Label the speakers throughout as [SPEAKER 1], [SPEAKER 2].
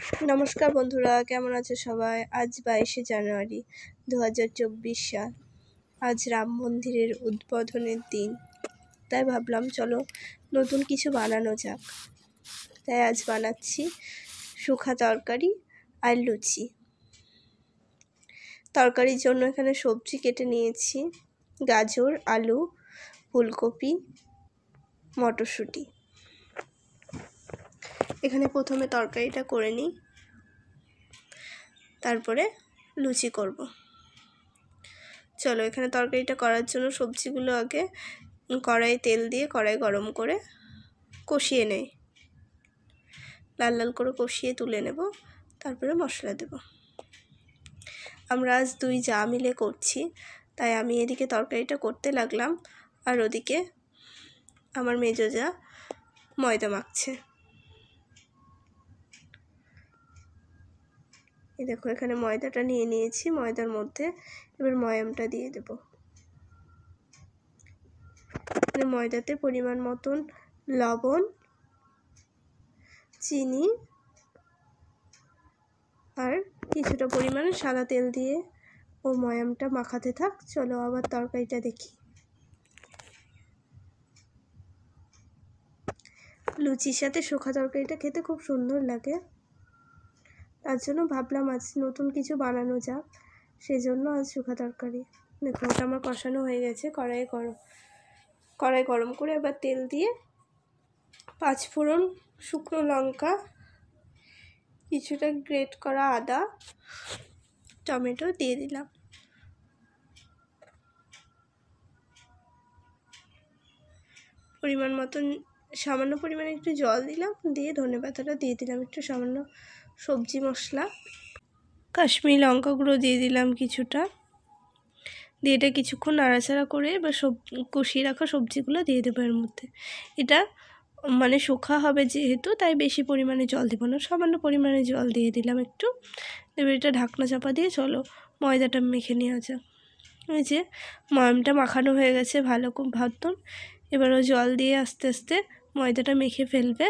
[SPEAKER 1] নমস্কার বন্ধুরা, কেমন আছে সবাই? আজ 22শে জানুয়ারি 2024 সাল। আজ রাম মন্দিরের উদ্বোধনের দিন, তাই ভাবলাম চলো নতুন কিছু বানানো যাক। তাই আজ বানাচ্ছি শুখা তরকারি আর লুচি। তরকারির জন্য এখানে সবজি কেটে নিয়েছি, গাজর, আলু, ফুলকপি, মটরশুঁটি। এখানে প্রথমে তরকারিটা করে নিই, তারপরে লুচি করব। চলো, এখানে তরকারিটা করার জন্য সবজিগুলো আগে কড়াই তেল দিয়ে কড়াই গরম করে কষিয়ে নেই, লাল লাল করে কষিয়ে তুলে নেব। তারপরে মশলা দেব। আমরা আজ 2 জা মিলে করছি, তাই আমি এদিকে তরকারিটা করতে লাগলাম, আর ওদিকে আমার মেজো জা ময়দা মাখছে। এই দেখো, এখানে ময়দাটা নিয়ে নিয়েছি। ময়দার মধ্যে এবার ময়ামটা দিয়ে দেব। ময়দাতে পরিমাণ মতন লবণ, চিনি আর কিছুটা পরিমাণে সাদা তেল দিয়ে ও ময়ামটা মাখাতে থাক। চলো আবার তরকারিটা দেখি। লুচির সাথে শুখা তরকারিটা খেতে খুব সুন্দর লাগে, তার জন্য ভাবলাম আজ নতুন কিছু বানানো যাক, সেজন্য আজ শুখা তরকারি। দেখো, ওটা আমার কষানো হয়ে গেছে। কড়াই গরম করে এবার তেল দিয়ে 5 ফোড়ন, শুকনো লঙ্কা, কিছুটা গ্রেট করা আদা, টমেটো দিয়ে দিলাম। পরিমাণ মতন সামান্য পরিমাণে একটু জল দিলাম, দিয়ে ধনেপাতাটা দিয়ে দিলাম, একটু সামান্য সবজি মশলা, কাশ্মীরি লঙ্কা গুঁড়ো দিয়ে দিলাম কিছুটা, দিয়ে এটা কিছুক্ষণ নাড়াচাড়া করে এবার কষিয়ে রাখা সবজিগুলো দিয়ে দেবো এর মধ্যে। এটা মানে শুখা হবে যেহেতু, তাই বেশি পরিমাণে জল দেবো না, সামান্য পরিমাণে জল দিয়ে দিলাম একটু। এবার এটা ঢাকনা চাপা দিয়ে চলো ময়দাটা মেখে নেওয়া যাক। এই যে ময়ামটা মাখানো হয়ে গেছে ভালো খুব ভাবতুন। এবারও জল দিয়ে আস্তে আস্তে ময়দাটা মেখে ফেলবে।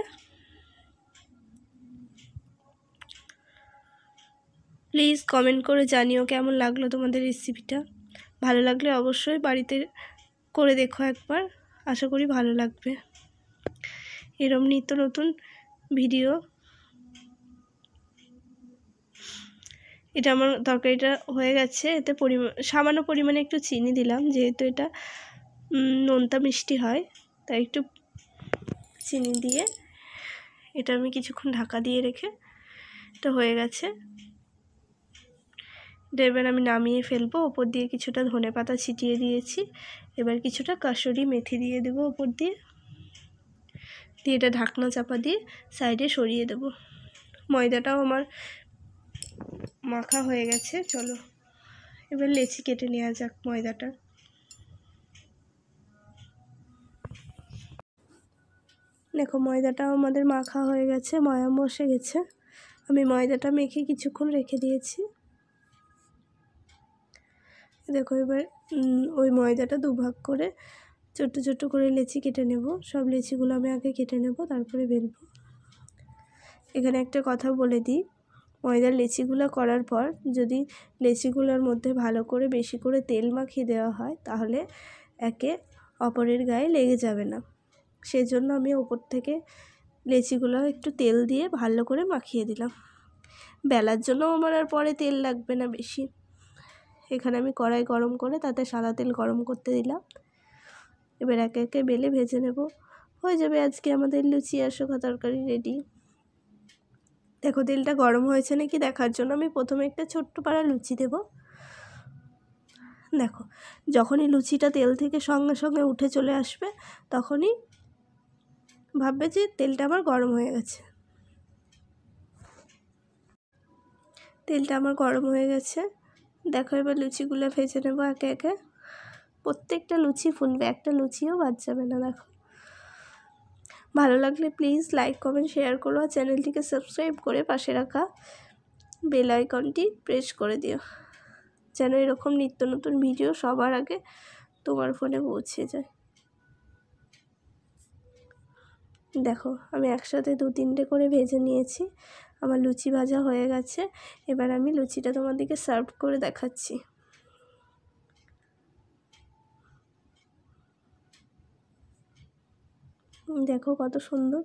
[SPEAKER 1] প্লিজ কমেন্ট করে জানিও কেমন লাগলো তোমাদের রেসিপিটা। ভালো লাগলে অবশ্যই বাড়িতে করে দেখো একবার, আশা করি ভালো লাগবে। এরম নিত্য নতুন ভিডিও। এটা আমার তরকারিটা হয়ে গেছে। এতে সামান্য পরিমাণে একটু চিনি দিলাম, যেহেতু এটা নোনতা মিষ্টি হয়, তাই একটু চিনি দিয়ে এটা আমি কিছুক্ষণ ঢাকা দিয়ে রেখে এটা হয়ে গেছে। এবার আমি নামিয়ে ফেলবো। ওপর দিয়ে কিছুটা ধনেপাতা ছিটিয়ে দিয়েছি। এবার কিছুটা কাসুরি মেথি দিয়ে দেবো ওপর দিয়ে এটা ঢাকনা চাপা দিয়ে সাইডে সরিয়ে দেব। ময়দাটাও আমার মাখা হয়ে গেছে। চলো এবার লেচি কেটে নেওয়া যাক ময়দাটা। দেখো, ময়দাটাও আমাদের মাখা হয়ে গেছে, ময়াম বসে গেছে। আমি ময়দাটা মেখে কিছুক্ষণ রেখে দিয়েছি। দেখো, এবার ওই ময়দাটা দুভাগ করে ছোট্ট ছোট্ট করে লেচি কেটে নেব। সব লেচিগুলো আমি আগে কেটে নেব, তারপরে বেলবো। এখানে একটা কথা বলে দিই, ময়দার লেচিগুলো করার পর যদি লেচিগুলোর মধ্যে ভালো করে বেশি করে তেল মাখিয়ে দেওয়া হয়, তাহলে একে অপরের গায়ে লেগে যাবে না। সেজন্য আমি ওপর থেকে লেচিগুলো একটু তেল দিয়ে ভালো করে মাখিয়ে দিলাম। বেলার জন্য আমার আর পরে তেল লাগবে না বেশি। এখানে আমি কড়াই গরম করে তাতে সাদা তেল গরম করতে দিলাম। এবার একে একে বেলে ভেজে নেব। হয়ে যাবে আজকে আমাদের লুচি আর শুখা তরকারি রেডি। দেখো, তেলটা গরম হয়েছে নাকি দেখার জন্য আমি প্রথমে একটা ছোট্ট পাড়া লুচি দেব। দেখো, যখনই লুচিটা তেল থেকে সঙ্গে সঙ্গে উঠে চলে আসবে, তখনই ভাববে যে তেলটা আমার গরম হয়ে গেছে। তেলটা আমার গরম হয়ে গেছে। দেখো, এবার লুচিগুলো ভেজে নেবো একে একে। প্রত্যেকটা লুচি ফুলবে, একটা লুচিও বাদ যাবে না। দেখো, ভালো লাগলে প্লিজ লাইক কমেন্ট শেয়ার করো, আর চ্যানেলটিকে সাবস্ক্রাইব করে পাশে রাখা বেল আইকনটি প্রেস করে দিও, যেন এরকম নিত্য নতুন ভিডিও সবার আগে তোমার ফোনে পৌঁছে যায়। দেখো, আমি একসাথে 2-3টে করে ভেজে নিয়েছি। আমার লুচি ভাজা হয়ে গেছে। এবার আমি লুচিটা তোমাদেরকে সার্ভ করে দেখাচ্ছি। দেখো কত সুন্দর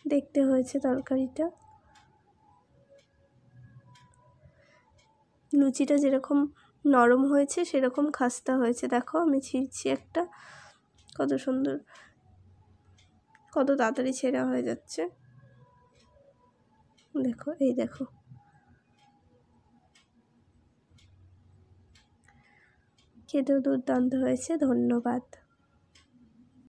[SPEAKER 1] দেখতে হয়েছে তরকারিটা। লুচিটা যেরকম নরম হয়েছে সেরকম খাস্তা হয়েছে। দেখো আমি ছিঁড়ছি একটা, কত সুন্দর, কত তাড়াতাড়ি ছেঁড়া হয়ে যাচ্ছে। দেখো, এই দেখো, খেতেও দুর্দান্ত হয়েছে। ধন্যবাদ।